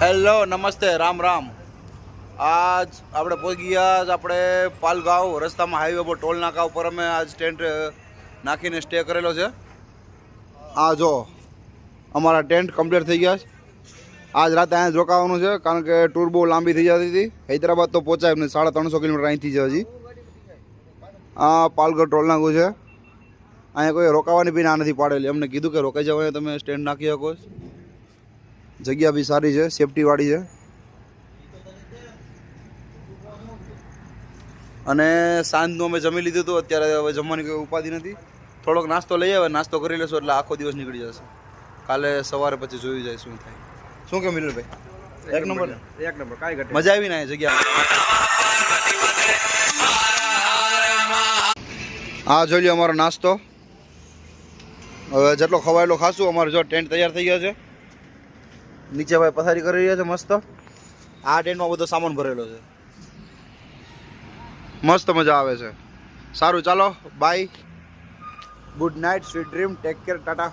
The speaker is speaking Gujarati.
હેલો નમસ્તે રામ રામ. આજ આપણે પહોંચી ગયા આપણે પાલગાંવ. રસ્તામાં હાઈવે પર ટોલ નાકા ઉપર અમે આજ ટેન્ટ નાખીને સ્ટે કરેલો છે. આ જો અમારા ટેન્ટ કમ્પ્લીટ થઈ ગયા છે. આજ રાતે અહીંયા જ રોકાવાનું છે કારણ કે ટૂર બહુ લાંબી થઈ જતી હતી. હૈદરાબાદ તો પહોંચાય એમને 350 કિલોમીટર અહીંથી છે હજી. આ પાલઘર ટોલ નાકું છે. અહીંયા કોઈ રોકાવાની બી ના નથી પાડેલી. અમને કીધું કે રોકાઈ જાવ, તમે સ્ટેન્ડ નાખી શકો. જગ્યા બી સારી છે, સેફટીવાળી છે. અને સાંજનું અમે જમી લીધું હતું. અત્યારે હવે જમવાની કોઈ ઉપાધિ નથી. થોડોક નાસ્તો લઈ આવે, નાસ્તો કરી લેશો એટલે આખો દિવસ નીકળી જશે. કાલે સવારે પછી જોયું જાય શું થાય. શું કે મિલનભાઈ? એક નંબર કાંઈ ઘટે. મજા આવી ને જગ્યા. આ જોઈ લો અમારો નાસ્તો. હવે જેટલો ખવાયેલો ખાશું. અમારો જો ટેન્ટ તૈયાર થઈ ગયો છે. નીચે ભાઈ પથારી કરી રહ્યા છે મસ્ત. આ ટેન્ટમાં બધો સામાન ભરેલો છે. મસ્ત મજા આવે છે. સારું ચાલો bye, good night, sweet dream, take care, Tata.